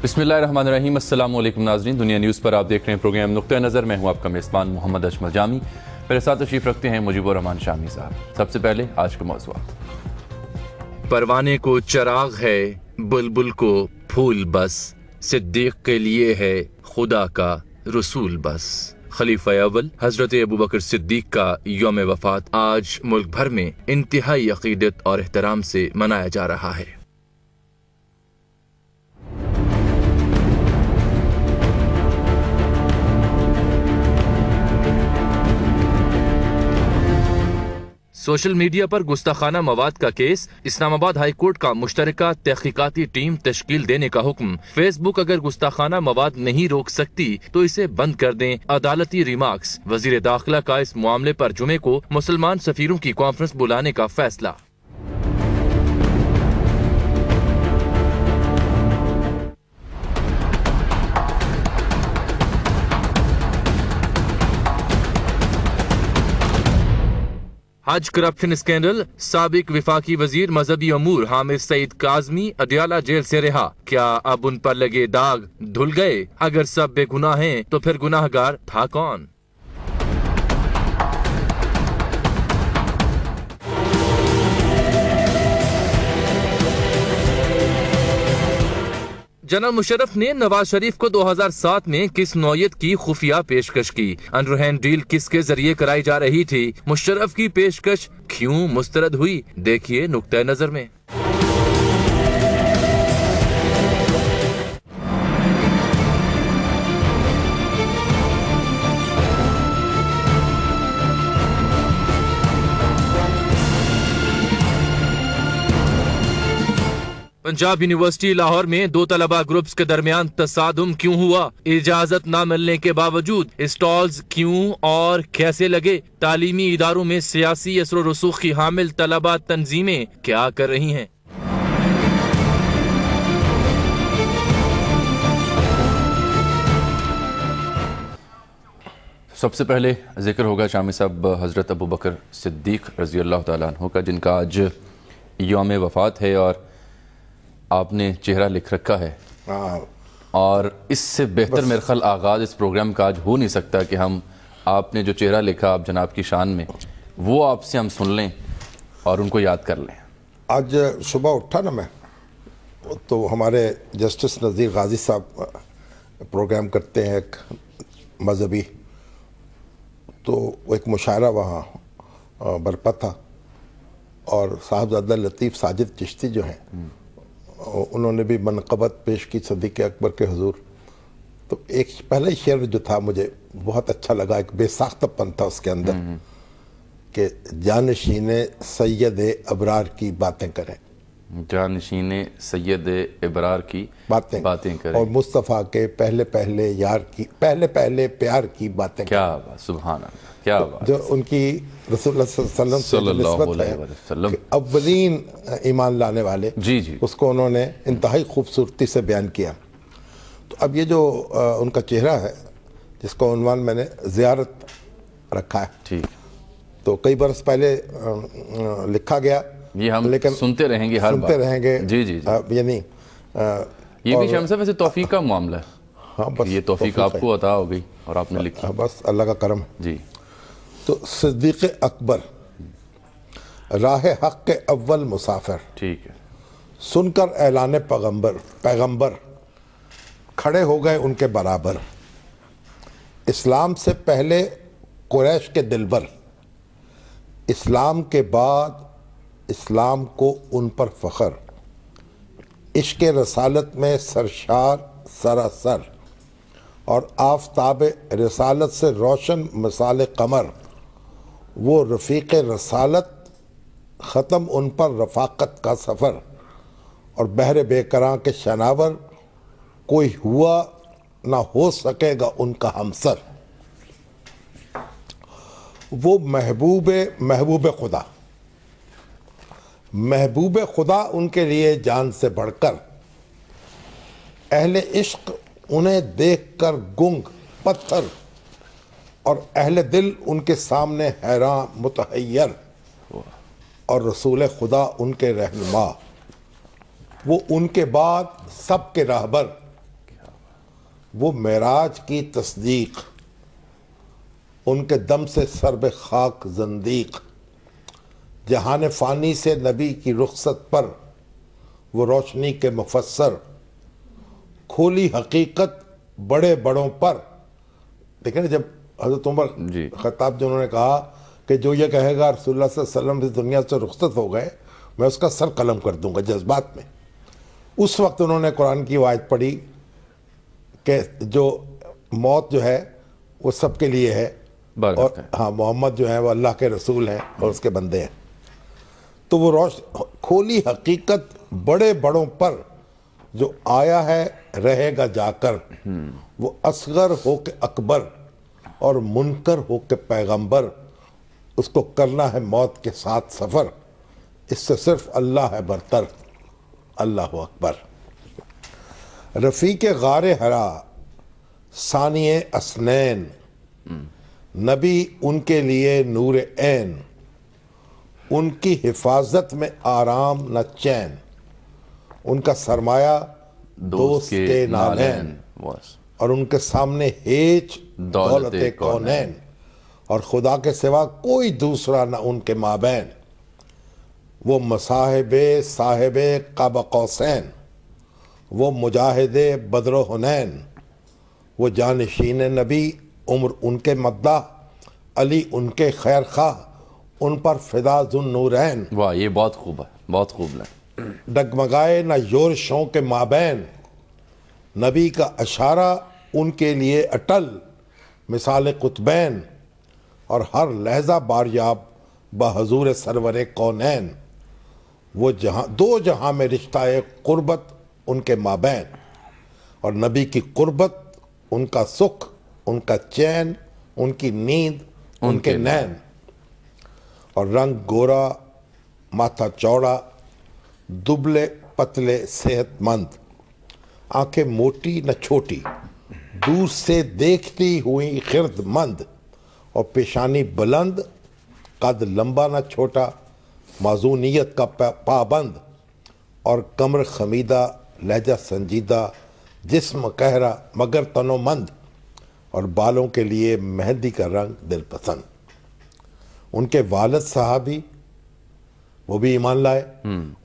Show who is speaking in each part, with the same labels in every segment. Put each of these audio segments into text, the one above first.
Speaker 1: بسم اللہ الرحمن الرحیم۔ السلام علیکم ناظرین، دنیا نیوز پر آپ دیکھ رہے ہیں پروگرام نقطہ نظر۔ میں ہوں آپ کا میزبان محمد اجمل جامی۔ میرے ساتھ تشریف رکھتے ہیں مجیب الرحمان شامی صاحب۔ سب سے پہلے آج کے موضوعات۔
Speaker 2: پروانے کو چراغ ہے، بلبل کو پھول بس، صدیق کے لیے ہے خدا کا رسول بس۔ خلیفہ اول حضرت ابوبکر صدیق کا یوم وفات آج ملک بھر میں انتہائی عقیدت اور احترام سے منایا جا رہا ہے۔ سوشل میڈیا پر گستاخانہ مواد کا کیس، اسلام آباد ہائی کورٹ کا مشترکہ تحقیقاتی ٹیم تشکیل دینے کا حکم۔ فیس بک اگر گستاخانہ مواد نہیں روک سکتی تو اسے بند کر دیں، عدالتی ریمارکس۔ وزیر داخلہ کا اس معاملے پر جمعے کو مسلمان سفیروں کی کانفرنس بلانے کا فیصلہ۔ حج کرپشن اسکینڈل، سابق وفاقی وزیر مذہبی امور حامد سعید کاظمی اڈیالہ جیل سے رہا۔ کیا اب ان پر لگے داغ دھل گئے؟ اگر سب بے گناہ ہیں تو پھر گناہ گار تھا کون؟ جنرل مشرف نے نواز شریف کو 2007 میں کس نوعیت کی خفیہ پیشکش کی؟ انڈرہینڈ ڈیل کس کے ذریعے کرائی جا رہی تھی؟ مشرف کی پیشکش کیوں مسترد ہوئی؟ دیکھیے نقطہ نظر میں۔ پنجاب یونیورسٹی لاہور میں دو طلبہ گروپس کے درمیان تصادم کیوں ہوا؟ اجازت نہ ملنے کے باوجود اسٹالز کیوں اور کیسے لگے؟ تعلیمی اداروں میں سیاسی اثر و رسوخ کی حامل طلبہ تنظیمیں کیا کر رہی ہیں؟
Speaker 1: سب سے پہلے ذکر ہوگا شامی صاحب حضرت ابوبکر صدیق رضی اللہ تعالیٰ عنہ کا، جن کا آج یوم وفات ہے، اور آپ نے چہرہ لکھ رکھا ہے، اور اس سے بہتر میرے خیال آغاز اس پروگرام کا آج ہو نہیں سکتا کہ ہم آپ نے جو چہرہ لکھا آپ جناب کی شان میں، وہ آپ سے ہم سن لیں اور ان کو یاد کر لیں۔
Speaker 3: آج صبح اٹھا نا میں، تو ہمارے جسٹس نذیر غازی صاحب پروگرام کرتے ہیں ایک مذہبی، تو ایک مشاعرہ وہاں برپا تھا، اور صاحبزادہ لطیف ساجد چشتی جو ہیں انہوں نے بھی منقبت پیش کی صدیق اکبر کے حضور۔ تو ایک پہلا ہی شعر جو تھا مجھے بہت اچھا لگا، ایک بے ساختہ پن تھا اس کے اندر کہ جانشین سید ابرار کی باتیں کریں،
Speaker 1: جانشین سید ابرار کی باتیں کریں،
Speaker 3: اور مصطفیٰ کے پہلے پہلے یار کی پہلے پہلے پیار کی باتیں کریں۔
Speaker 1: کیا بات، سبحان اللہ، کیا بات،
Speaker 3: جو ان کی رسول اللہ صلی اللہ علیہ وسلم سے نسبت ہے، اولین ایمان لانے والے،
Speaker 1: جی جی،
Speaker 3: اس کو انہوں نے انتہائی خوبصورتی سے بیان کیا۔ تو اب یہ جو ان کا چہرہ ہے، جس کا عنوان میں نے زیارت رکھا ہے،
Speaker 1: ٹھیک،
Speaker 3: تو کئی برس پہلے لکھا گیا،
Speaker 1: یہ ہم
Speaker 3: لیکن
Speaker 1: سنتے رہیں گے، ہر بار
Speaker 3: سنتے رہیں گے،
Speaker 1: جی جی،
Speaker 3: یعنی
Speaker 1: یہ بھی شام صاحب ویسے توفیق کا معاملہ ہے۔
Speaker 3: ہاں، بس
Speaker 1: یہ توفیق آپ کو عطا ہو گئی اور آپ نے لکھی،
Speaker 3: بس اللہ کا کرم۔
Speaker 1: جی،
Speaker 3: تو صدیق اکبر راہ حق کے اول مسافر،
Speaker 1: ٹھیک ہے،
Speaker 3: سن کر اعلان پیغمبر کھڑے ہو گئے ان کے برابر، اسلام سے پہلے قریش کے دلبر، اسلام کے بعد اسلام کو ان پر فخر، عشق رسالت میں سرشار سراسر، اور آفتاب رسالت سے روشن مثال قمر، وہ رفیق رسالت ختم ان پر رفاقت کا سفر، اور بحر بے کراں کے شناور، کوئی ہوا نہ ہو سکے گا ان کا ہمسر، وہ محبوب خدا ان کے لیے جان سے بڑھ کر، اہل عشق انہیں دیکھ کر گنگ پتھر، اور اہل دل ان کے سامنے حیران متحیر، اور رسول خدا ان کے رہنما، وہ ان کے بعد سب کے راہبر، وہ معراج کی تصدیق، ان کے دم سے سرب خاک زندیق، جہان فانی سے نبی کی رخصت پر وہ روشنی کے مفسر، کھولی حقیقت بڑے بڑوں پر. دیکھیں نا، جب حضرت عمر خطاب جو انہوں نے کہا کہ جو یہ کہے گا رسول اللہ صلی اللہ علیہ وسلم اس دنیا سے رخصت ہو گئے، میں اس کا سر قلم کر دوں گا، جذبات میں. اس وقت انہوں نے قرآن کی آیت پڑھی کہ جو موت جو ہے وہ سب کے لیے ہے، اور ہاں محمد جو ہے وہ اللہ کے رسول ہیں اور اس کے بندے ہیں. تو وہ کھولی حقیقت بڑے بڑوں پر، جو آیا ہے رہے گا جا کر، وہ اصغر ہو کے اکبر اور منکر ہو کے پیغمبر، اس کو کرنا ہے موت کے ساتھ سفر، اس سے صرف اللہ ہے برتر، اللہ اکبر. رفیق غار حرا ثانی اسنین، نبی ان کے لیے نور عین، ان کی حفاظت میں آرام نہ چین، ان کا سرمایہ دوست کے نالین، اور ان کے سامنے ہیچ دولت کونین، اور خدا کے سوا کوئی دوسرا نہ ان کے مابین. وہ مصاحب صاحب قاب قوسین، وہ مجاہد بدر و حنین، وہ جانشین نبی عمر ان کے مداح، علی ان کے خیر خواہ، ان پر فدا ذو نورین.
Speaker 1: واہ، یہ بہت خوب ہے، بہت خوب لیں.
Speaker 3: ڈگمگائے نہ یورشوں کے مابین، نبی کا اشارہ ان کے لیے اٹل، مثال قطبین، اور ہر لحظہ باریاب بحضور سرور کونین. وہ دو جہاں میں رشتہ قربت ان کے مابین، اور نبی کی قربت ان کا سکھ، ان کا چین، ان کی نیند، ان کے نین. اور رنگ گورا، ماتھا چوڑا، دبلے پتلے صحت مند، آنکھیں موٹی نہ چھوٹی، دور سے دیکھتی ہوئی خرد مند، اور پیشانی بلند، قد لمبا نہ چھوٹا، معزونیت کا پابند، اور کمر خمیدہ، لہجہ سنجیدہ، جسم قہرہ مگر تنو مند، اور بالوں کے لیے مہندی کا رنگ دل پسند. ان کے والد صحابی وہ بھی ایمان لائے،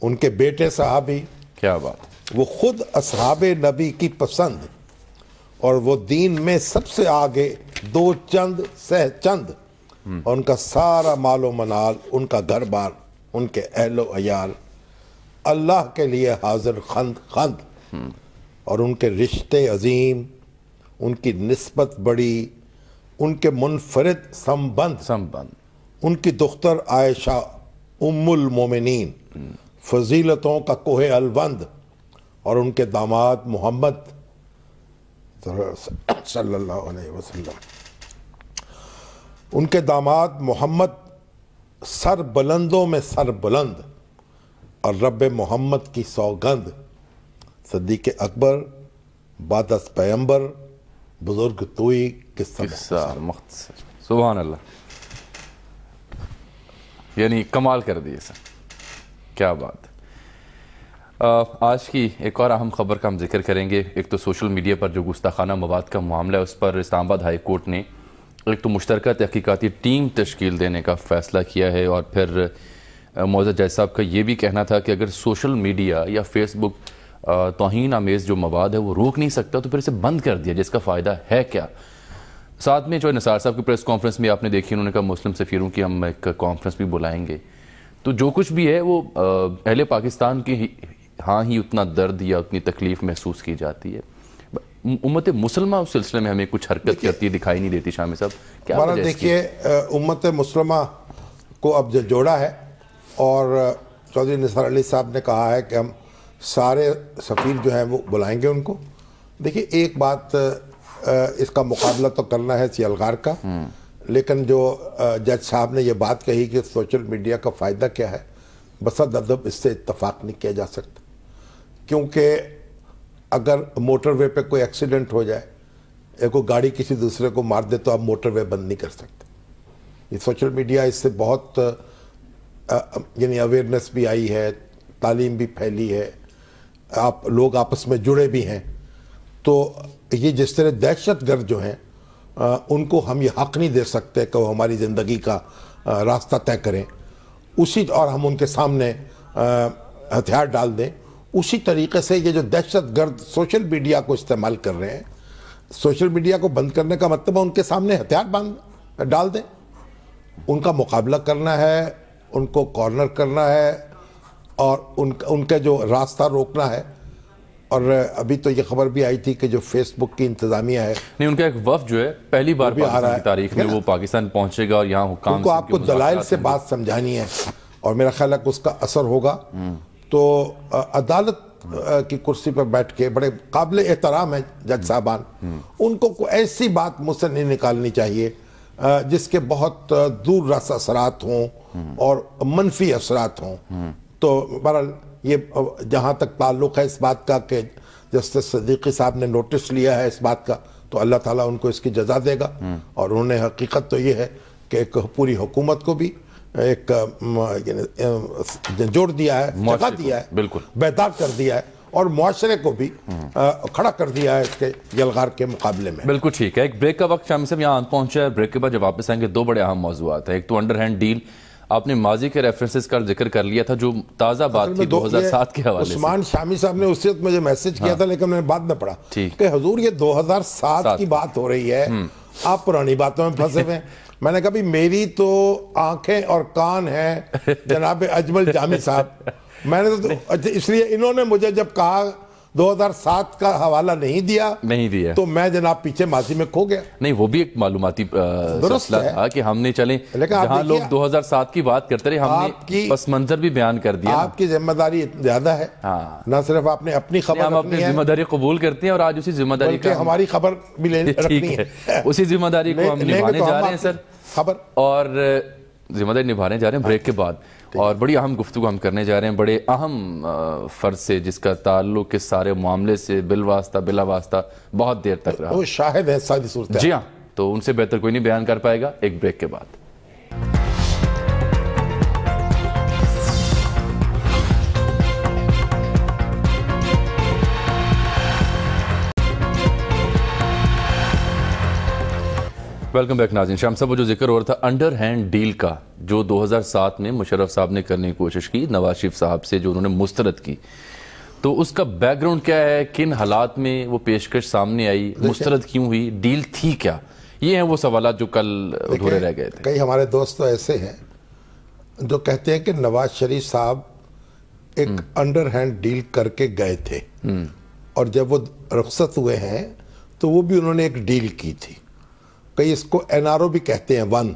Speaker 3: ان کے بیٹے صحابی،
Speaker 1: کیا بات،
Speaker 3: وہ خود اصحاب نبی کی پسند، اور وہ دین میں سب سے آگے دو چند سہ چند، اور ان کا سارا مال و منال، ان کا گھر بار، ان کے اہل و عیال، اللہ کے لیے حاضر خند خند، اور ان کے رشتے عظیم، ان کی نسبت بڑی، ان کے منفرد سمبند، ان کی دختر عائشہ ام المومنین، فضیلتوں کا کوہ الوند، اور ان کے داماد محمد صلی اللہ علیہ وسلم، ان کے داماد محمد سر بلندوں میں سر بلند، اور رب محمد کی سوگند، صدیق اکبر بعد از پیمبر، بزرگ توئی قصہ
Speaker 1: مختصر. سبحان اللہ، یعنی کمال کر دیے سر، کیا بات. آج کی ایک اور اہم خبر کا ہم ذکر کریں گے. ایک تو سوشل میڈیا پر جو گستاخانہ مواد کا معاملہ ہے، اس پر اسلام آباد ہائی کورٹ نے ایک تو مشترکہ تحقیقاتی ٹیم تشکیل دینے کا فیصلہ کیا ہے، اور پھر معزز جج صاحب کا یہ بھی کہنا تھا کہ اگر سوشل میڈیا یا فیس بک توہین آمیز جو مواد ہے وہ روک نہیں سکتا تو پھر اسے بند کر دیا، جس کا فائدہ ہے کیا. ساتھ میں جو نثار صاحب کی پریس کانفرنس میں آپ نے دیکھی، انہوں نے کہا مسلم سفیروں کی ہم ایک کانفرنس بھی بلائیں گے. تو جو کچھ بھی ہے وہ اہل پاکستان کی ہاں ہی اتنا درد یا اتنی تکلیف محسوس کی جاتی ہے. امت مسلمہ اس سلسلے میں ہمیں کچھ حرکت کرتی دکھائی نہیں دیتی. شامی صاحب کیا وجہ؟
Speaker 3: دیکھیے، امت مسلمہ کو اب جو جوڑا ہے، اور چودھری نثار علی صاحب نے کہا ہے کہ ہم سارے سفیر جو ہیں وہ بلائیں گے ان کو. دیکھیے، ایک بات اس کا مقابلہ تو کرنا ہے سیالغار کا، لیکن جو جج صاحب نے یہ بات کہی کہ سوشل میڈیا کا فائدہ کیا ہے، بصد ادب اس سے اتفاق نہیں کیا جا سکتا. کیونکہ اگر موٹر وے پہ کوئی ایکسیڈنٹ ہو جائے، کوئی گاڑی کسی دوسرے کو مار دے، تو آپ موٹر وے بند نہیں کر سکتے. یہ سوشل میڈیا اس سے بہت یعنی اویئرنیس بھی آئی ہے، تعلیم بھی پھیلی ہے، لوگ آپس میں جڑے بھی ہیں. تو یہ جس طرح دہشت گرد جو ہیں ان کو ہم یہ حق نہیں دے سکتے کہ وہ ہماری زندگی کا راستہ طے کریں اور ہم ان کے سامنے ہتھیار ڈال دیں، اسی طریقے سے یہ جو دہشت گرد سوشل میڈیا کو استعمال کر رہے ہیں، سوشل میڈیا کو بند کرنے کا مطلب ہے ان کے سامنے ہتھیار ڈال دیں، ان کا مقابلہ کرنا ہے، ان کو کارنر کرنا ہے اور ان کا جو راستہ روکنا ہے۔ اور ابھی تو یہ خبر بھی آئی تھی کہ جو فیس بک کی انتظامیہ ہے،
Speaker 1: نہیں، ان کا ایک وفد جو ہے پہلی بار پاکستان کی تاریخ میں وہ پاکستان پہنچے گا اور یہاں حکام
Speaker 3: ان کو آپ کو دلائل سے بات سمجھانی ہے اور میرا خیال ہے کہ اس کا اثر ہوگا۔ تو عدالت کی کرسی پر بیٹھ کے بڑے قابل احترام ہیں جج صاحبان، ان کو کوئی ایسی بات مجھ سے نہیں نکالنی چاہیے جس کے بہت دور رس اثرات ہوں اور منفی اثرات ہوں۔ تو بہرحال یہ جہاں تک تعلق ہے اس بات کا کہ جسٹس صدیقی صاحب نے نوٹس لیا ہے اس بات کا، تو اللہ تعالیٰ ان کو اس کی جزا دے گا۔ اور انہوں نے حقیقت تو یہ ہے کہ ایک پوری حکومت کو بھی ایک جوڑ دیا ہے، جگہ دیا ہے،
Speaker 1: بالکل
Speaker 3: بیدار کر دیا ہے، اور معاشرے کو بھی کھڑا کر دیا ہے اس کے یلغار کے مقابلے میں۔
Speaker 1: بالکل ٹھیک ہے۔ ایک بریک کا وقت شامی صاحب یہاں پہنچا ہے، بریک کے بعد جب واپس آئیں گے دو بڑے اہم موضوعات ہیں۔ ایک تو انڈر ہینڈ ڈیل، آپ نے ماضی کے ریفرنسز کا ذکر کر لیا تھا، جو تازہ بات تھی 2007 کے حوالے سے۔
Speaker 3: عثمان شامی صاحب نے اس وقت مجھے میسج کیا تھا لیکن میں نے بعد میں پڑھا کہ حضور یہ 2007 کی بات ہو رہی ہے، آپ پرانی باتوں میں پھنسے ہوئے ہیں۔ میں نے کہا بھی میری تو آنکھیں اور کان ہیں جناب اجمل جامی صاحب، میں نے تو اس لیے انہوں نے مجھے جب کہا 2007 کا حوالہ نہیں دیا تو میں جناب پیچھے ماضی میں کھو گیا۔
Speaker 1: نہیں، وہ بھی ایک معلوماتی سلسلہ تھا کہ ہم نے چلیں جہاں لوگ 2007 کی بات کرتے رہے، ہم نے پس منظر بھی بیان کر دیا۔
Speaker 3: آپ کی ذمہ داری زیادہ ہے، نہ صرف آپ نے اپنی خبر،
Speaker 1: ہم اپنی ذمہ داری قبول کرتے ہیں اور آج اسی ذمہ داری کا
Speaker 3: ہماری خبر بھی رکھنی ہے،
Speaker 1: اسی ذمہ داری کو ہم نبھانے جا رہے ہیں سر،
Speaker 3: خبر
Speaker 1: اور ذمہ داری نبھانے جا رہے ہیں بریک کے بعد۔ اور بڑی اہم گفتگو ہم کرنے جا رہے ہیں بڑے اہم فرد سے جس کا تعلق اس سارے معاملے سے بالواسطہ بلا واسطہ بہت دیر تک رہا۔
Speaker 3: وہ شاہد ہے ساری صورت۔
Speaker 1: جی ہاں، تو ان سے بہتر کوئی نہیں بیان کر پائے گا۔ ایک بریک کے بعد ویلکم بیک ناظرین۔ شام صاحب، وہ جو ذکر ہو رہا تھا انڈر ہینڈ ڈیل کا، جو 2007 میں مشرف صاحب نے کرنے کی کوشش کی نواز شریف صاحب سے، جو انہوں نے مسترد کی، تو اس کا بیک گراؤنڈ کیا ہے؟ کن حالات میں وہ پیشکش سامنے آئی؟ مسترد کیوں ہوئی؟ ڈیل تھی کیا؟ یہ ہیں وہ سوالات جو کل ادھورے رہ گئے تھے۔
Speaker 3: کئی ہمارے دوست تو ایسے ہیں جو کہتے ہیں کہ نواز شریف صاحب ایک انڈر ہینڈ ڈیل کر کے گئے تھے، اور جب وہ رخصت ہوئے ہیں تو وہ بھی انہوں نے ایک ڈیل کی تھی۔ کئی اس کو این آر او بھی کہتے ہیں، ون۔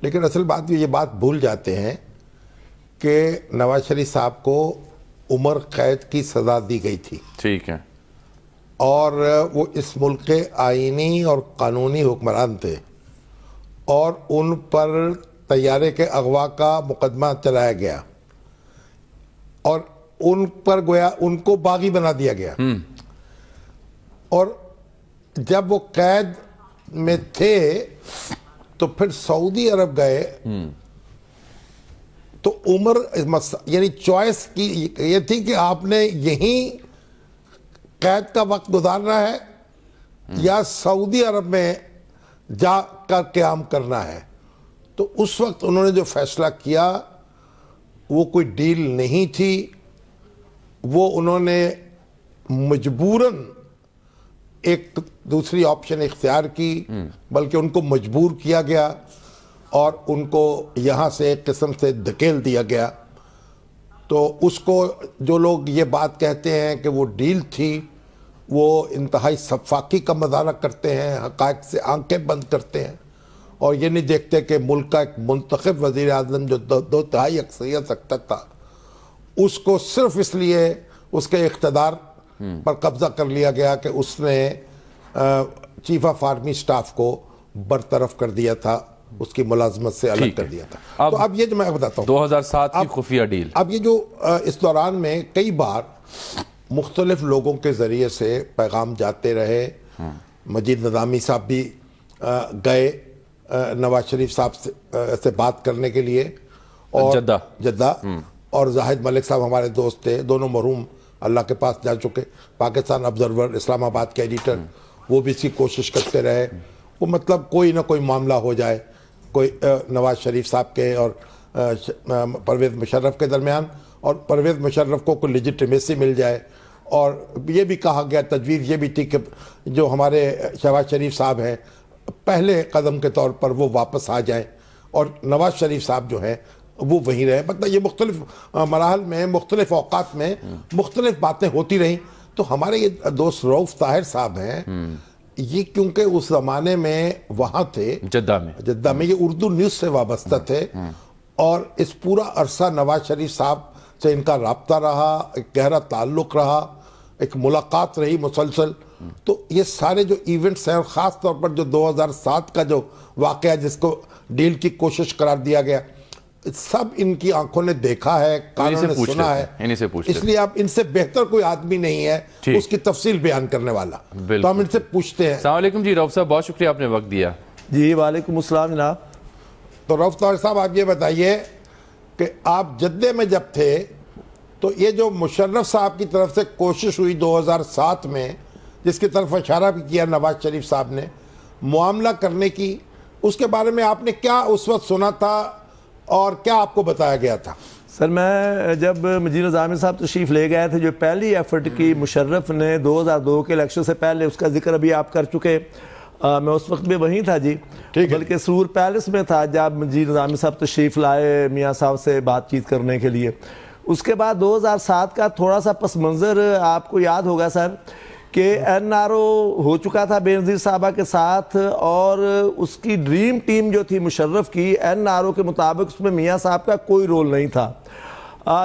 Speaker 3: لیکن اصل بات یہ بات بھول جاتے ہیں کہ نواز شریف صاحب کو عمر قید کی سزا دی گئی تھی،
Speaker 1: ٹھیک ہے،
Speaker 3: اور وہ اس ملک کے آئینی اور قانونی حکمران تھے، اور ان پر طیارے کے اغوا کا مقدمہ چلایا گیا اور ان پر گویا ان کو باغی بنا دیا گیا۔ اور جب وہ قید میں تھے تو پھر سعودی عرب گئے، تو عمر یعنی چوائس کی یہ تھی کہ آپ نے یہیں قید کا وقت گزارنا ہے یا سعودی عرب میں جا کر قیام کرنا ہے۔ تو اس وقت انہوں نے جو فیصلہ کیا وہ کوئی ڈیل نہیں تھی، وہ انہوں نے مجبوراً ایک دوسری آپشن اختیار کی، بلکہ ان کو مجبور کیا گیا اور ان کو یہاں سے ایک قسم سے دھکیل دیا گیا۔ تو اس کو جو لوگ یہ بات کہتے ہیں کہ وہ ڈیل تھی، وہ انتہائی سفاکی کا مظاہرہ کرتے ہیں، حقائق سے آنکھیں بند کرتے ہیں، اور یہ نہیں دیکھتے کہ ملک کا ایک منتخب وزیر اعظم جو دو تہائی اکثریت رکھتا تھا، اس کو صرف اس لیے اس کے اقتدار پر قبضہ کر لیا گیا کہ اس نے چیف آف آرمی سٹاف کو برطرف کر دیا تھا، اس کی ملازمت سے الگ کر دیا تھا۔ تو اب یہ جو میں بتاتا ہوں
Speaker 1: 2007 کی خفیہ ڈیل،
Speaker 3: اب یہ جو اس دوران میں کئی بار مختلف لوگوں کے ذریعے سے پیغام جاتے رہے، مجید نظامی صاحب بھی گئے نواز شریف صاحب سے بات کرنے کے لیے، اور جدہ، اور زاہد ملک صاحب ہمارے دوست تھے، دونوں مرحوم اللہ کے پاس جا چکے. پاکستان آبزرور اسلام آباد کے ایڈیٹر وہ بھی اس کی کوشش کرتے رہے. وہ مطلب کوئی نہ کوئی معاملہ ہو جائے, کوئی نواز شریف صاحب کے اور پرویز مشرف کے درمیان, اور پرویز مشرف کو کوئی لیجیٹمیسی مل جائے. اور یہ بھی کہا گیا, تجویز یہ بھی تھی کہ جو ہمارے شہباز شریف صاحب ہیں پہلے قدم کے طور پر وہ واپس آ جائیں اور نواز شریف صاحب جو ہیں وہ وہیں رہے. مطلب یہ مختلف مراحل میں مختلف اوقات میں مختلف باتیں ہوتی رہیں. تو ہمارے یہ دوست رؤف طاہر صاحب ہیں, یہ کیونکہ اس زمانے میں وہاں تھے جدہ میں, یہ اردو نیوز سے وابستہ تھے, اور اس پورا عرصہ نواز شریف صاحب سے ان کا رابطہ رہا, ایک گہرا تعلق رہا, ایک ملاقات رہی مسلسل. تو یہ سارے جو ایونٹس ہیں, اور خاص طور پر جو 2007 کا جو واقعہ جس کو ڈیل کی کوشش قرار دیا گیا, سب ان کی آنکھوں نے دیکھا ہے, کانوں نے سنا ہے. اس لیے اب ان سے بہتر کوئی آدمی نہیں ہے اس کی تفصیل بیان کرنے والا, تو ہم ان سے پوچھتے ہیں.
Speaker 1: السلام علیکم جی رؤف صاحب, بہت شکریہ آپ نے وقت دیا.
Speaker 4: جی وعلیکم السلام جناب.
Speaker 3: تو رؤف طاہر صاحب آپ یہ بتائیے کہ آپ جدہ میں جب تھے تو یہ جو مشرف صاحب کی طرف سے کوشش ہوئی 2007 میں, جس کی طرف اشارہ بھی کیا نواز شریف صاحب نے, معاملہ کرنے کی, اس کے بارے میں آپ نے کیا اس وقت سنا تھا اور کیا آپ کو بتایا گیا تھا؟
Speaker 4: سر میں جب مجید نظامی صاحب تشریف لے گئے تھے, جو پہلی ایفرٹ کی مشرف نے 2002 کے الیکشن سے پہلے, اس کا ذکر ابھی آپ کر چکے, میں اس وقت بھی وہیں تھا جی, بلکہ سرور پیلس میں تھا جب مجید نظامی صاحب تشریف لائے میاں صاحب سے بات چیت کرنے کے لیے. اس کے بعد 2007 کا تھوڑا سا پس منظر آپ کو یاد ہوگا سر, کہ این آر او ہو چکا تھا بے نظیر صاحبہ کے ساتھ, اور اس کی ڈریم ٹیم جو تھی مشرف کی, این آر او کے مطابق اس میں میاں صاحب کا کوئی رول نہیں تھا.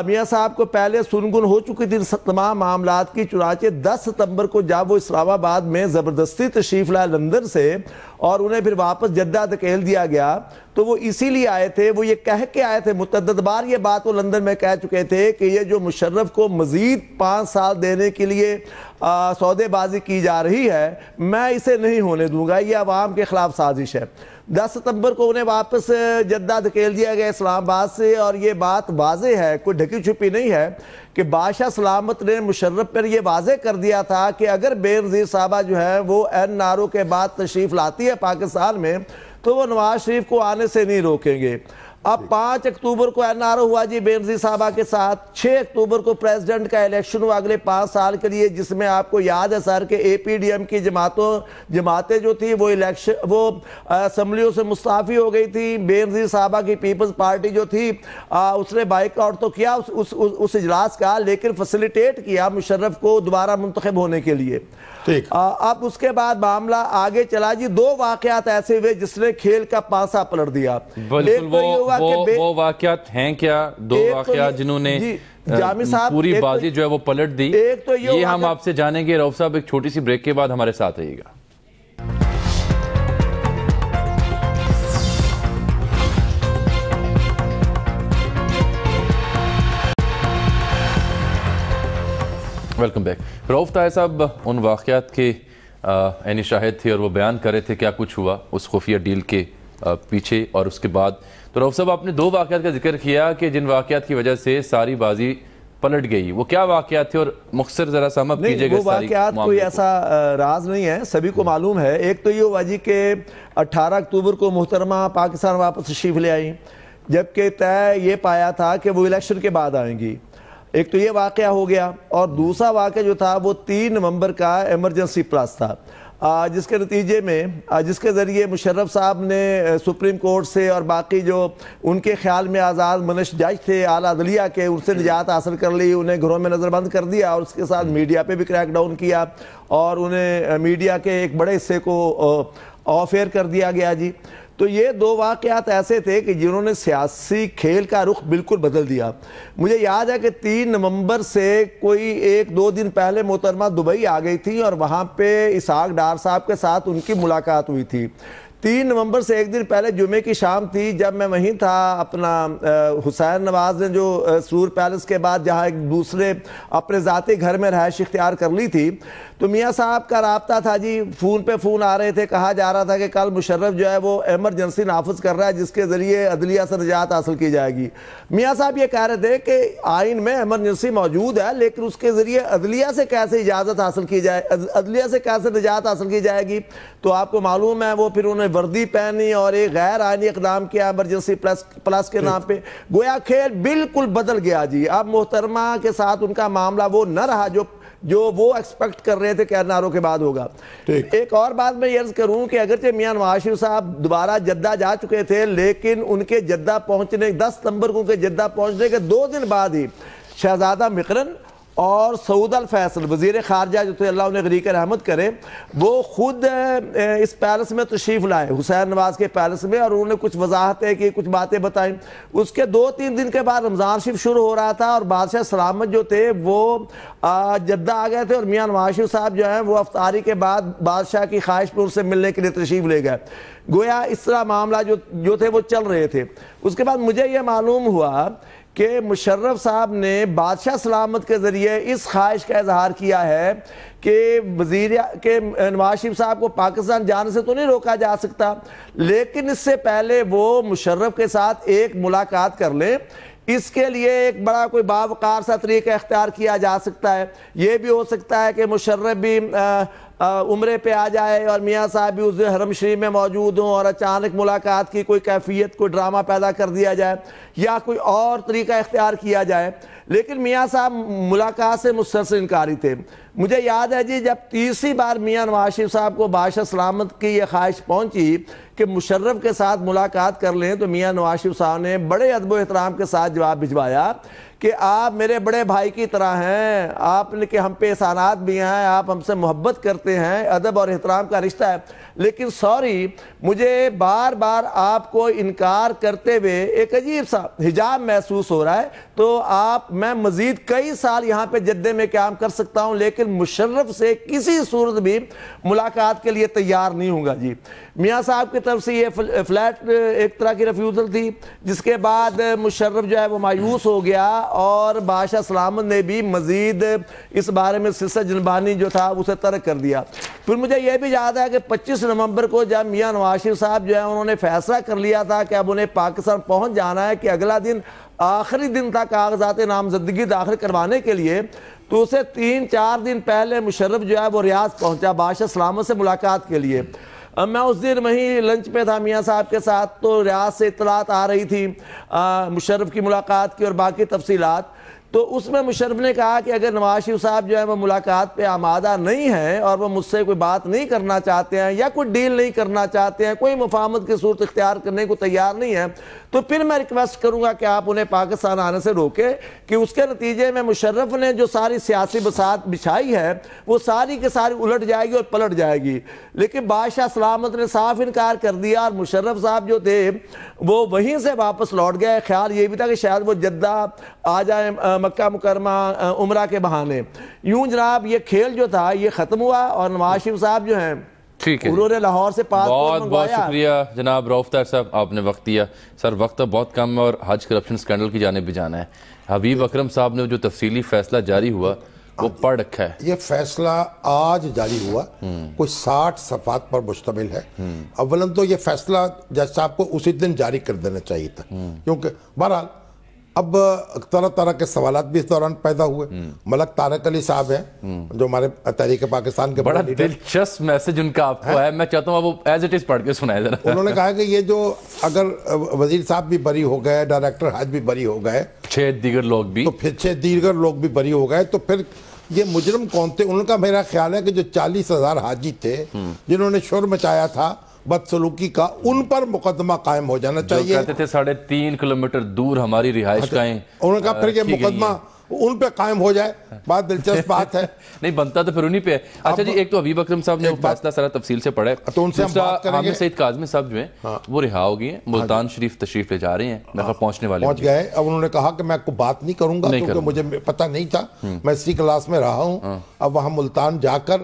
Speaker 4: میاں صاحب کو پہلے سنگن ہو چکی تھی تمام معاملات کی, چنانچہ 10 ستمبر کو جب وہ اسلام آباد میں زبردستی تشریف لائے لندن سے, اور انہیں پھر واپس جدہ دھکیل دیا گیا, تو وہ اسی لیے آئے تھے, وہ یہ کہہ کے آئے تھے, متعدد بار یہ بات وہ لندن میں کہہ چکے تھے کہ یہ جو مشرف کو مزید 5 سال دینے کے لیے سودے بازی کی جا رہی ہے, میں اسے نہیں ہونے دوں گا, یہ عوام کے خلاف سازش ہے. 10 ستمبر کو انہیں واپس جدہ دھکیل دیا گیا اسلام آباد سے, اور یہ بات واضح ہے, کوئی ڈھکی چھپی نہیں ہے, کہ بادشاہ سلامت نے مشرف پر یہ واضح کر دیا تھا کہ اگر بے نظیر صاحبہ جو ہے وہ این آر او کے بعد تشریف لاتی ہے پاکستان میں, تو وہ نواز شریف کو آنے سے نہیں روکیں گے. اب 5 اکتوبر کو این آر او ہوا جی بے نظیر صاحبہ کے ساتھ, 6 اکتوبر کو پریزیڈنٹ کا الیکشن ہوا اگلے 5 سال کے لیے, جس میں آپ کو یاد ہے سر کہ اے پی ڈی ایم کی جماعتیں جو تھی وہ اسمبلیوں سے مستعفی ہو گئی تھی. بے نظیر صاحبہ کی پیپلز پارٹی جو تھی اس نے بائیک آؤٹ تو کیا اس اجلاس کا, لیکن فیسیلیٹیٹ کیا مشرف کو دوبارہ منتخب ہونے کے لیے. اب اس کے بعد معاملہ آگے چلا جی, 2 واقعات ایسے ہوئے جس نے کھیل کا پانسا پلٹ دیا.
Speaker 1: وہ واقعات ہیں کیا, 2 واقعات جنہوں نے پوری بازی جو ہے وہ پلٹ دی, یہ ہم آپ سے جانیں گے. رؤف صاحب ایک چھوٹی سی بریک کے بعد ہمارے ساتھ رہیے گا. Welcome back. رؤف طاہر صاحب ان واقعات کے عینی شاہد تھے, اور وہ بیان کر رہے تھے کیا کچھ ہوا اس خفیہ ڈیل کے پیچھے اور اس کے بعد. تو رؤف صاحب آپ نے 2 واقعات کا ذکر کیا کہ جن واقعات کی وجہ سے ساری بازی پلٹ گئی, وہ کیا واقعات تھے, اور مختصر ذرا سم اپ کیجئے گا.
Speaker 4: وہ واقعات کوئی ایسا راز نہیں ہے, سبھی کو معلوم ہے. ایک تو یہ ہوا جی کہ 18 اکتوبر کو محترمہ پاکستان واپس تشریف لے آئیں, جبکہ طے یہ پایا تھا کہ وہ الیکشن کے بعد آئیں گی. ایک تو یہ واقعہ ہو گیا, اور دوسرا واقعہ جو تھا وہ 3 نومبر کا ایمرجنسی پلس تھا, جس کے نتیجے میں جس کے ذریعے مشرف صاحب نے سپریم کورٹ سے اور باقی جو ان کے خیال میں آزاد منش جج تھے اعلیٰ عدلیہ کے, ان سے نجات حاصل کر لی, انہیں گھروں میں نظر بند کر دیا, اور اس کے ساتھ میڈیا پہ بھی کریک ڈاؤن کیا, اور انہیں میڈیا کے ایک بڑے حصے کو آف ایئر کر دیا گیا جی. تو یہ 2 واقعات ایسے تھے کہ جنہوں نے سیاسی کھیل کا رخ بالکل بدل دیا. مجھے یاد ہے کہ 3 نومبر سے کوئی 1-2 دن پہلے محترمہ دبئی آ گئی تھی, اور وہاں پہ اسحاق ڈار صاحب کے ساتھ ان کی ملاقات ہوئی تھی. 3 نومبر سے ایک دن پہلے جمعے کی شام تھی، جب میں وہیں تھا، اپنا حسین نواز نے جو سرور پیلس کے بعد جہاں ایک دوسرے اپنے ذاتی گھر میں رہائش اختیار کر لی تھی، تو میاں صاحب کا رابطہ تھا جی، فون پہ فون آ رہے تھے، کہا جا رہا تھا کہ کل مشرف جو ہے وہ ایمرجنسی نافذ کر رہا ہے جس کے ذریعے عدلیہ سے نجات حاصل کی جائے گی۔ میاں صاحب یہ کہہ رہے تھے کہ آئین میں ایمرجنسی موجود ہے، لیکن اس کے ذریعے عدلیہ سے کیسے اجازت حاصل کی جائے، عدلیہ سے کیسے نجات حاصل کی جائے گی؟ تو آپ کو معلوم ہے وہ پھر انہوں نے وردی پہنی اور ایک غیر آئینی اقدام کیا ایمرجنسی پلس کے نام پہ، گویا کھیل بالکل بدل گیا جی۔ اب محترمہ کے ساتھ ان کا معاملہ وہ نہ رہا جو وہ ایکسپیکٹ کر رہے تھے کہ NRO کے بعد ہوگا۔ ایک اور بات میں یہ عرض کروں کہ اگرچہ میاں نواز شریف صاحب دوبارہ جدہ جا چکے تھے، لیکن ان کے جدہ پہنچنے 10 نومبر کو ان کے جدہ پہنچنے کے 2 دن بعد ہی شہزادہ مقرن اور سعود الفیصل وزیر خارجہ جو تھے، اللہ انہیں غریق رحمت کرے، وہ خود اس پیلس میں تشریف لائے، حسین نواز کے پیلس میں، اور انہوں نے کچھ وضاحتیں کی، کچھ باتیں بتائیں۔ اس کے 2-3 دن کے بعد رمضان شریف شروع ہو رہا تھا اور بادشاہ سلامت جو تھے وہ جدہ آ گئے تھے، اور میاں نواز شریف صاحب جو ہیں وہ افطاری کے بعد بادشاہ کی خواہش پر ان سے ملنے کے لیے تشریف لے گئے۔ گویا اس طرح معاملہ جو تھے وہ چل رہے تھے۔ اس کے بعد مجھے یہ معلوم ہوا کہ مشرف صاحب نے بادشاہ سلامت کے ذریعے اس خواہش کا اظہار کیا ہے کہ نواز شریف صاحب کو پاکستان جانے سے تو نہیں روکا جا سکتا، لیکن اس سے پہلے وہ مشرف کے ساتھ ایک ملاقات کر لیں، اس کے لیے ایک بڑا کوئی باوقار سا طریقہ اختیار کیا جا سکتا ہے۔ یہ بھی ہو سکتا ہے کہ مشرف بھی عمرے پہ آ جائے اور میاں صاحب بھی اس دن حرم شریف میں موجود ہوں اور اچانک ملاقات کی کوئی کیفیت، کوئی ڈرامہ پیدا کر دیا جائے یا کوئی اور طریقہ اختیار کیا جائے، لیکن میاں صاحب ملاقات سے مسلسل انکاری تھے۔ مجھے یاد ہے جی، جب تیسری بار میاں نواز شریف صاحب کو بادشاہ سلامت کی یہ خواہش پہنچی کہ مشرف کے ساتھ ملاقات کر لیں، تو میاں نواز شریف صاحب نے بڑے ادب و احترام کے ساتھ جواب بھجوایا کہ آپ میرے بڑے بھائی کی طرح ہیں، آپ نے کہ ہم پہ احسانات بھی ہیں، آپ ہم سے محبت کرتے ہیں، ادب اور احترام کا رشتہ ہے، لیکن سوری، مجھے بار بار آپ کو انکار کرتے ہوئے ایک عجیب سا حجاب محسوس ہو رہا ہے، تو میں مزید کئی سال یہاں پہ جدے میں قیام کر سکتا ہوں، لیکن مشرف سے کسی صورت بھی ملاقات کے لیے تیار نہیں ہوں گا جی۔ میاں صاحب کی طرف سے یہ فلیٹ ایک طرح کی ریفیوزل تھی، جس کے بعد مشرف جو ہے وہ مایوس ہو گیا اور بادشاہ سلامت نے بھی مزید اس بارے میں سلسلہ جنبانی جو تھا اسے ترک کر دیا۔ پھر مجھے یہ بھی یاد ہے کہ 25 نومبر کو جب میاں نواز شریف صاحب جو ہے انہوں نے فیصلہ کر لیا تھا کہ اب انہیں پاکستان پہنچ جانا ہے، کہ اگلا دن آخری دن تھا کاغذات نامزدگی داخل کروانے کے لیے، تو اسے 3-4 دن پہلے مشرف جو ہے وہ ریاض پہنچا بادشاہ سلامت سے ملاقات کے لیے۔ میں اس دن وہیں لنچ پہ تھا میاں صاحب کے ساتھ، تو ریاض سے اطلاعات آ رہی تھی مشرف کی ملاقات کی اور باقی تفصیلات، تو اس میں مشرف نے کہا کہ اگر نواز شریف صاحب جو ہے وہ ملاقات پہ آمادہ نہیں ہیں اور وہ مجھ سے کوئی بات نہیں کرنا چاہتے ہیں یا کوئی ڈیل نہیں کرنا چاہتے ہیں، کوئی مفاہمت کی صورت اختیار کرنے کو تیار نہیں ہے، تو پھر میں ریکویسٹ کروں گا کہ آپ انہیں پاکستان آنے سے روکیں، کہ اس کے نتیجے میں مشرف نے جو ساری سیاسی بساط بچھائی ہے وہ ساری کے ساری الٹ جائے گی اور پلٹ جائے گی۔ لیکن بادشاہ سلامت نے صاف انکار کر دیا اور مشرف صاحب جو تھے وہ وہیں سے واپس لوٹ گئے۔ خیال یہ بھی تھا کہ شاید وہ جدہ آ جائیں مکہ مکرمہ عمرہ کے بہانے۔ یوں جناب یہ کھیل جو تھا یہ ختم ہوا اور نواز شریف صاحب جو ہیں انہوں نے لاہور سے پاسپورٹ منگوایا۔
Speaker 1: بہت شکریہ جناب رؤف طاہر صاحب، آپ نے وقت دیا۔ سر وقت بہت کم ہے اور حج کرپشن سکینڈل کی جانب بھی جانا ہے۔ حبیب اکرم صاحب نے جو تفصیلی فیصلہ جاری ہوا وہ پڑھ رکھا ہے،
Speaker 3: یہ فیصلہ آج جاری ہوا، کوئی 60 صفحات پر مشتمل ہے۔ اولاً تو یہ فیصلہ جج صاحب کو اسی دن جاری کر دینا چاہیے تھا، کیونکہ بہرحال اب طرح طرح کے سوالات بھی اس دوران پیدا ہوئے۔ ملک طارق علی صاحب ہیں جو ہمارے تحریک پاکستان کے
Speaker 1: بڑا دلچسپ میسج ان کا آپ کو ہے، میں چاہتا ہوں وہ ایز اٹ از پڑھ کے سنائے ذرا۔
Speaker 3: انہوں نے کہا کہ یہ جو اگر وزیر صاحب بھی بری ہو گئے، ڈائریکٹر حج بھی بری ہو گئے،
Speaker 1: 6 دیگر لوگ بھی،
Speaker 3: تو پھر 6 دیگر لوگ بھی بری ہو گئے، تو پھر یہ مجرم کون تھے؟ ان کا میرا خیال ہے کہ جو 40,000 حاجی تھے جنہوں نے شور مچایا تھا بدسلوکی کا، ان پر مقدمہ قائم ہو جانا چاہیے۔
Speaker 1: جو کہتے تھے 3.5 کلومیٹر دور ہماری رہائش گاہیں،
Speaker 3: انہوں نے کہا پھر یہ مقدمہ ان پہ قائم ہو جائے، بات دلچسپ بات ہے۔
Speaker 1: نہیں بنتا تو پھر انہی پہ ہے۔ اچھا جی، ایک تو حبیب اکرم صاحب نے وہ فیصلہ سارا تفصیل سے پڑھا ہے،
Speaker 3: تو ان سے ہم بات کریں گے۔
Speaker 1: حامد سعید کاظمی صاحب جو ہیں وہ رہا ہو گئے ہیں، ملتان شریف تشریف لے جا رہے ہیں، میں پہنچنے والے
Speaker 3: پہنچ گئے۔ اب انہوں نے کہا کہ میں کو بات نہیں کروں گا کیونکہ مجھے پتہ نہیں تھا، میں اسی کلاس میں رہا ہوں، اب وہاں ملتان جا کر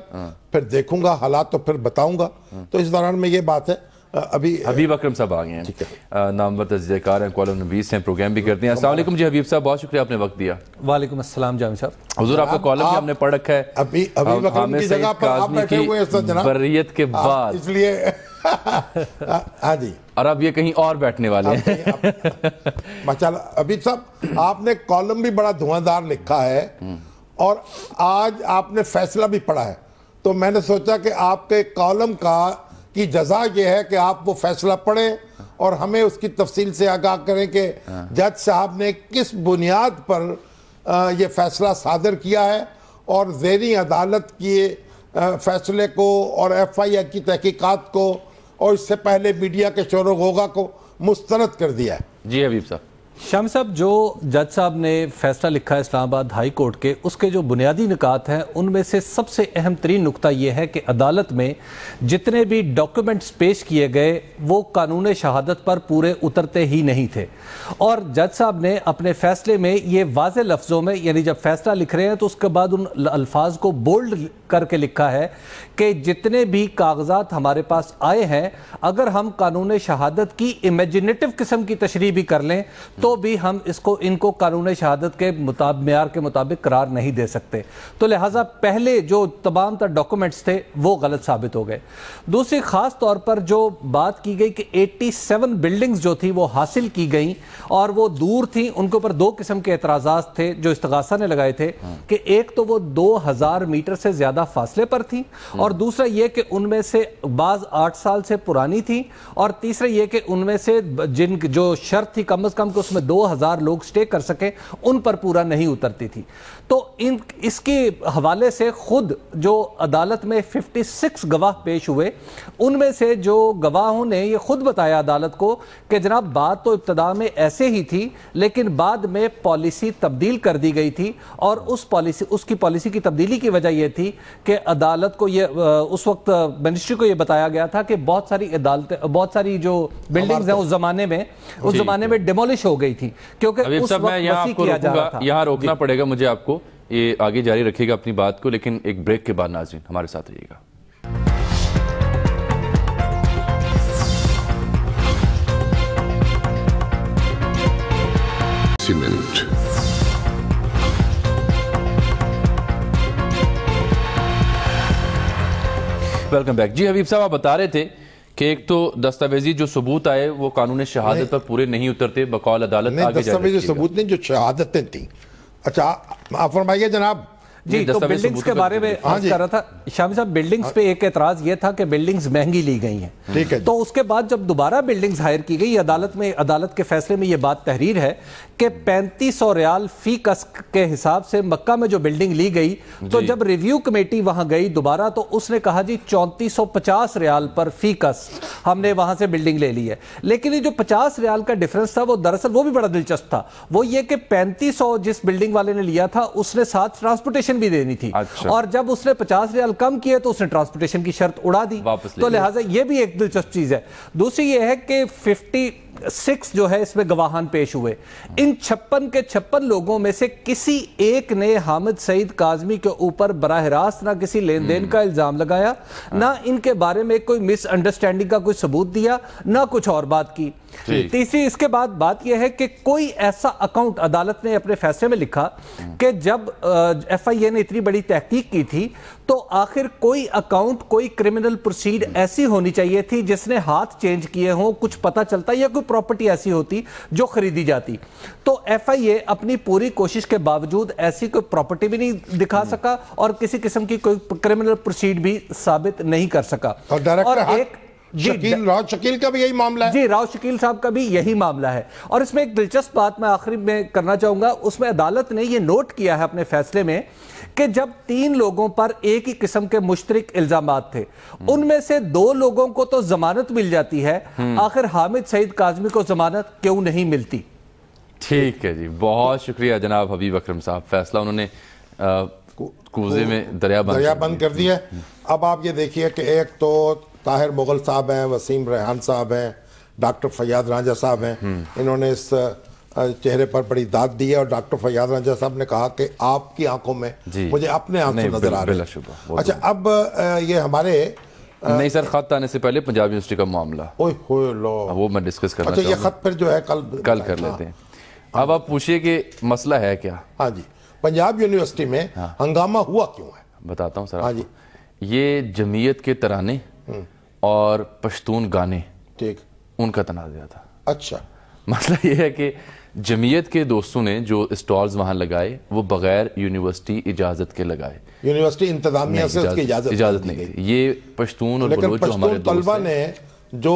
Speaker 3: پھر دیکھوں گا حالات تو پھر بتاؤں گا۔ تو اس دوران میں یہ بات ہے ابھی
Speaker 1: حبیب اکرم صاحب آ گئے ہیں، نامور تجزیہ کار ہیں، کالم نویس ہیں، پروگرام بھی کرتے ہیں. السلام علیکم جی حبیب صاحب، بہت شکریہ آپ نے وقت دیا.
Speaker 5: وعلیکم السلام جامی صاحب.
Speaker 1: حضور آپ کا کالم بھی ہم نے پڑھ رکھا ہے
Speaker 3: حبیب اکرم کی جگہ پر آپ بیٹھے ہوئے ہیں جناب،
Speaker 1: بریت کے بعد،
Speaker 3: اس لیے ہاں جی،
Speaker 1: اور اب یہ کہیں اور بیٹھنے والے ہیں.
Speaker 3: ماشاءاللہ حبیب صاحب آپ نے کالم بھی بڑا دھواندار لکھا ہے اور آج آپ نے فیصلہ بھی پڑھا ہے، تو میں نے سوچا کہ آپ کے کالم کی جزا یہ ہے کہ آپ وہ فیصلہ پڑھیں اور ہمیں اس کی تفصیل سے آگاہ کریں کہ جج صاحب نے کس بنیاد پر یہ فیصلہ صادر کیا ہے اور زیریں عدالت کی فیصلے کو اور ایف آئی اے کی تحقیقات کو اور اس سے پہلے میڈیا کے شور و غوغا کو مسترد کر دیا ہے.
Speaker 1: جی حبیب صاحب.
Speaker 5: شامی صاحب، جو جج صاحب نے فیصلہ لکھا ہے اسلام آباد ہائی کورٹ کے، اس کے جو بنیادی نکات ہیں ان میں سے سب سے اہم ترین نقطہ یہ ہے کہ عدالت میں جتنے بھی ڈاکیومنٹس پیش کیے گئے وہ قانون شہادت پر پورے اترتے ہی نہیں تھے. اور جج صاحب نے اپنے فیصلے میں یہ واضح لفظوں میں، یعنی جب فیصلہ لکھ رہے ہیں تو اس کے بعد ان الفاظ کو بولڈ کر کے لکھا ہے کہ جتنے بھی کاغذات ہمارے پاس آئے ہیں اگر ہم قانون شہادت کی امیجنیٹو قسم کی تشریح بھی کر لیں تو بھی ہم ان کو قانون شہادت کے معیار کے مطابق قرار نہیں دے سکتے. تو لہٰذا پہلے جو تمام تر ڈاکومنٹس تھے وہ غلط ثابت ہو گئے. دوسری خاص طور پر جو بات کی گئی کہ 87 بلڈنگز جو تھی وہ حاصل کی گئیں اور وہ دور تھیں، ان کے اوپر دو قسم کے اعتراضات تھے جو استغاثہ نے لگائے تھے کہ ایک تو وہ 2000 میٹر سے زیادہ فاصلے پر تھیں، اور دوسرا یہ کہ ان میں سے بعض 8 سال سے پرانی تھی، اور تیسرا یہ کہ ان میں سے جن جو شرط تھی کم از کم کہ اس میں 2000 لوگ سٹے کر سکیں ان پر پورا نہیں اترتی تھی. تو اس کے حوالے سے خود جو عدالت میں 56 گواہ پیش ہوئے، ان میں سے جو گواہوں نے یہ خود بتایا عدالت کو کہ جناب بات تو ابتدا میں ایسے ہی تھی لیکن بعد میں پالیسی تبدیل کر دی گئی تھی، اور اس کی پالیسی کی تبدیلی کی وجہ یہ تھی کہ عدالت کو یہ اس وقت منسٹری کو یہ بتایا گیا تھا کہ بہت ساری جو بلڈنگز ہیں اس زمانے میں ڈیمولش ہو گئی تھی کیونکہ اس وقت وسیع کیا جا رہا تھا.
Speaker 1: یہاں روکنا پڑے گا مجھے آپ کو، یہ آگے جاری رکھے گا اپنی بات کو، لیکن ایک بریک کے بعد ناظرین ہمارے ساتھ رہیے گا.
Speaker 6: Cement
Speaker 1: welcome back. جی حبیب صاحب، آپ بتا رہے تھے کہ ایک تو دستاویزی جو ثبوت آئے وہ قانون شہادت پر پورے نہیں اترتے، بقول عدالت آگے
Speaker 3: دستاویزی ثبوت نہیں، جو شہادتیں تھیں. اچھا آپ فرمائیے جناب.
Speaker 5: جی تو بلڈنگز کے بارے میں عرض کر رہا تھا شامی صاحب، بلڈنگز پہ ایک اعتراض یہ تھا کہ بلڈنگز مہنگی لی گئی ہیں. تو اس کے بعد جب دوبارہ بلڈنگز ہائر کی گئی، عدالت کے فیصلے میں یہ بات تحریر ہے کہ 3500 ریال فی کس کے حساب سے مکہ میں جو بلڈنگ لی گئی، تو جب ریویو کمیٹی وہاں گئی دوبارہ تو اس نے کہا جی 3450 ریال پر فی کس ہم نے وہاں سے بلڈنگ لے لی ہے. لیکن یہ جو 50 ریال کا ڈیفرنس تھا وہ دراصل وہ بھی بڑا دلچسپ تھا. وہ یہ کہ 3500 جس بلڈنگ والے نے لیا تھا اس نے ساتھ ٹرانسپورٹیشن بھی دینی تھی، اور جب اس نے 50 ریال کم کیے تو اس نے ٹرانسپورٹیشن کی شرط اڑا دی. تو لہٰذا یہ بھی ایک دلچسپ چیز ہے. دوسری یہ ہے کہ 56 جو ہے اس میں گواہان پیش ہوئے. ان 56 کے 56 لوگوں میں سے کسی ایک نے حامد سعید کاظمی کے اوپر براہ راست نہ کسی لین دین کا الزام لگایا، نہ ان کے بارے میں کوئی مس انڈرسٹینڈنگ کا کوئی ثبوت دیا، نہ کچھ اور بات کی. تیسری اس کے بعد بات یہ ہے کہ کوئی ایسا اکاؤنٹ عدالت نے اپنے فیصلے میں لکھا کہ جب ایف آئی اے نے اتنی بڑی تحقیق کی تھی تو آخر کوئی اکاؤنٹ، کوئی کرمنل پروسیڈ ایسی ہونی چاہیے تھی جس نے ہاتھ چینج کیے ہوں، کچھ پتہ چلتا یا کوئی پراپرٹی ایسی ہوتی جو خریدی جاتی. تو ایف آئی اے اپنی پوری کوشش کے باوجود ایسی کوئی پراپرٹی بھی نہیں دکھا سکا اور کسی قسم کی کوئی کرمنل پروسیڈ بھی ثابت نہیں کر سکا. اور ایک
Speaker 3: راؤ شکیل کا بھی یہی معاملہ ہے.
Speaker 5: جی راؤ شکیل صاحب کا بھی یہی معاملہ ہے. اور اس میں ایک دلچسپ بات میں آخری میں کرنا چاہوں گا، اس میں عدالت نے یہ نوٹ کیا ہے اپنے فیصلے میں کہ جب 3 لوگوں پر ایک ہی قسم کے مشترک الزامات تھے، ان میں سے 2 لوگوں کو تو ضمانت مل جاتی ہے، آخر حامد سعید کاظمی کو ضمانت کیوں نہیں ملتی؟
Speaker 1: ٹھیک ہے جی، بہت شکریہ جناب حبیب اکرم صاحب. فیصلہ انہوں نے کوزے میں دریا بند کر
Speaker 3: دیا. اب آپ یہ دیکھیے کہ ایک تو طاہر مغل صاحب ہیں، وسیم ریحان صاحب ہیں، ڈاکٹر فیاض رانجھا صاحب ہیں. انہوں نے اس چہرے پر بڑی داد دی ہے، اور ڈاکٹر فیاض رانجھا صاحب نے کہا کہ آپ کی آنکھوں میں مجھے اپنے آنکھوں نظر آ رہے ہیں. اچھا اب یہ ہمارے
Speaker 1: نہیں سر، خط آنے سے پہلے پنجاب یونیورسٹی کا معاملہ وہ میں ڈسکس کرنا
Speaker 3: اچھا، یہ خط پھر جو ہے
Speaker 1: کل کر لیتے ہیں. اب آپ پوچھئے کہ مسئلہ ہے کیا.
Speaker 3: ہاں جی، پنجاب یونیورسٹی میں ہنگامہ ہوا کیوں ہے؟
Speaker 1: بتاتا ہوں سر آپ کو. یہ جمعیت کے ترانے اور پشتون گانے ان کا تنازعہ تھا.
Speaker 3: اچھا،
Speaker 1: مسئلہ یہ ہے کہ جمعیت کے دوستوں نے جو اسٹالز وہاں لگائے وہ بغیر یونیورسٹی اجازت کے لگائے.
Speaker 3: یونیورسٹی انتظامیہ سے اس کی اجازت
Speaker 1: نہیں تھی. یہ پشتون اور بلوچ جو ہمارے دوست
Speaker 3: طلبہ نے جو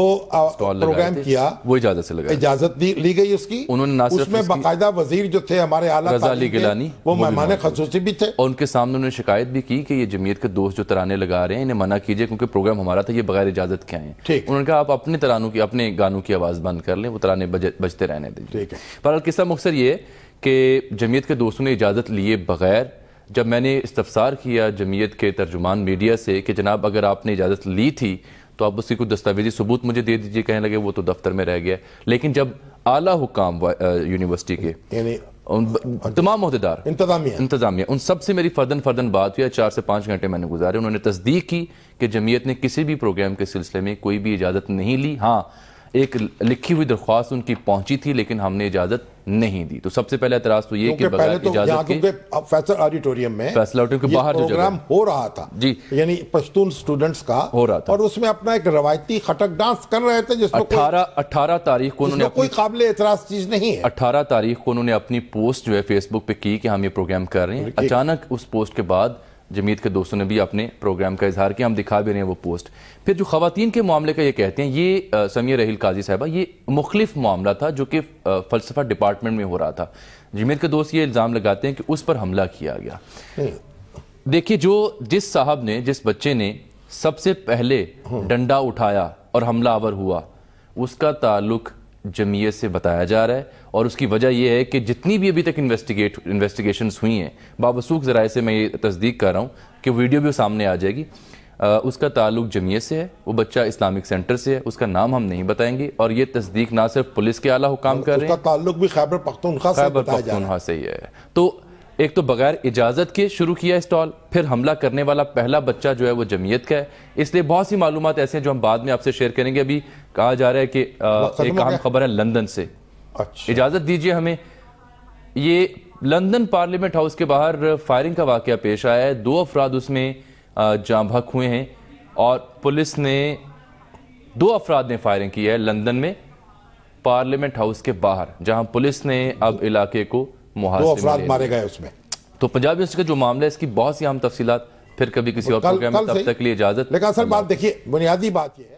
Speaker 3: پروگرام کیا
Speaker 1: وہ اجازت سے لگایا،
Speaker 3: اجازت لی گئی اس کی.
Speaker 1: انہوں نے
Speaker 3: اس میں باقاعدہ وزیر جو تھے ہمارے اعلیٰ
Speaker 1: غزالی گیلانی
Speaker 3: وہ مہمان خصوصی بھی تھے،
Speaker 1: اور ان کے سامنے انہوں نے شکایت بھی کی کہ یہ جمعیت کے دوست جو ترانے لگا رہے ہیں انہیں منع کیجئے کیونکہ پروگرام ہمارا تھا، یہ بغیر اجازت کے آئے ہیں. انہوں نے کہا آپ اپنے ترانوں کی، اپنے گانوں کی آواز بند کر لیں، وہ ترانے بجتے رہنے دیجئے. پر قصہ مختصر یہ ہے کہ جمعیت کے دوستوں نے اجازت لیے بغیر، جب میں نے استفسار کیا جمعیت کے ترجمان میڈیا سے کہ جناب اگر آپ نے اجازت لی تھی تو آپ اس کی کوئی دستاویزی ثبوت مجھے دے دیجئے، کہنے لگے وہ تو دفتر میں رہ گیا. لیکن جب اعلیٰ حکام یونیورسٹی کے تمام عہدیدار انتظامیہ ان سب سے میری فردن بات ہوئی، 4 سے 5 گھنٹے میں نے گزارے، انہوں نے تصدیق کی کہ جمعیت نے کسی بھی پروگرام کے سلسلے میں کوئی بھی اجازت نہیں لی. ہاں، ایک لکھی ہوئی درخواست ان کی پہنچی تھی لیکن ہم نے اجازت نہیں دی. تو سب سے پہلے اعتراض تو یہ کہ بغیر اجازت کے
Speaker 3: فیصل آڈیٹوریم میں
Speaker 1: باہر جو
Speaker 3: پروگرام ہو رہا تھا
Speaker 1: جی،
Speaker 3: یعنی پشتون سٹوڈنٹس کا ہو رہا تھا، اور اس میں اپنا ایک روایتی خٹک ڈانس کر رہے تھے جس میں
Speaker 1: 18 تاریخ کو انہوں نے
Speaker 3: کوئی قابل اعتراض چیز نہیں ہے.
Speaker 1: 18 تاریخ کو انہوں نے اپنی پوسٹ جو ہے فیس بک پہ کی کہ ہم یہ پروگرام کر رہے ہیں. اچانک اس پوسٹ کے بعد جمعیت کے دوستوں نے بھی اپنے پروگرام کا اظہار کیا، ہم دکھا بھی رہے ہیں وہ پوسٹ. پھر جو خواتین کے معاملے کا یہ کہتے ہیں، یہ سمیہ رحیل قاضی صاحبہ، یہ مختلف معاملہ تھا جو کہ فلسفہ ڈپارٹمنٹ میں ہو رہا تھا. جمعیت کے دوست یہ الزام لگاتے ہیں کہ اس پر حملہ کیا گیا. دیکھیے، جس صاحب نے، جس بچے نے سب سے پہلے ڈنڈا اٹھایا اور حملہ آور ہوا، اس کا تعلق جمعیت سے بتایا جا رہا ہے. اور اس کی وجہ یہ ہے کہ جتنی بھی ابھی تک انویسٹیگیشنز ہوئی ہیں، بابسوخ ذرائع سے میں یہ تصدیق کر رہا ہوں کہ ویڈیو بھی سامنے آ جائے گی، اس کا تعلق جمعیت سے ہے. وہ بچہ اسلامک سینٹر سے ہے، اس کا نام ہم نہیں بتائیں گے. اور یہ تصدیق نہ صرف پولیس کے اعلیٰ حکام کر رہے ہیں،
Speaker 3: اس کا تعلق بھی خیبر پختونخوا
Speaker 1: سے ہی ہے. تو ایک تو بغیر اجازت کے شروع کیا اسٹال، پھر حملہ کرنے والا پہلا بچہ جو ہے وہ جمعیت کا ہے. اس لیے بہت سی معلومات ایسے ہیں جو ہم بعد میں آپ سے شیئر کریں گے. ابھی کہا جا رہا ہے کہ ایک اہم خبر ہے لندن سے. اجازت دیجئے ہمیں. یہ لندن پارلیمنٹ ہاؤس کے باہر فائرنگ کا واقعہ پیش آیا ہے. 2 افراد اس میں جاں بحق ہوئے ہیں اور پولیس نے 2 افراد نے فائرنگ کی ہے لندن میں پارلیمنٹ ہاؤس کے باہر، جہاں پولیس نے اب علاقے کو
Speaker 3: 2 افراد مارے گئے اس میں.
Speaker 1: تو پنجاب یونیورسٹی کا جو معاملہ ہے اس کی بہت سی اہم تفصیلات پھر کبھی کسی اور پروگرام میں، تب تک لیے اجازت.
Speaker 3: لیکن اصل بات دیکھیے، بنیادی بات یہ ہے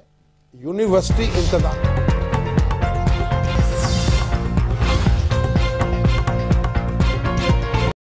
Speaker 3: یونیورسٹی انتظام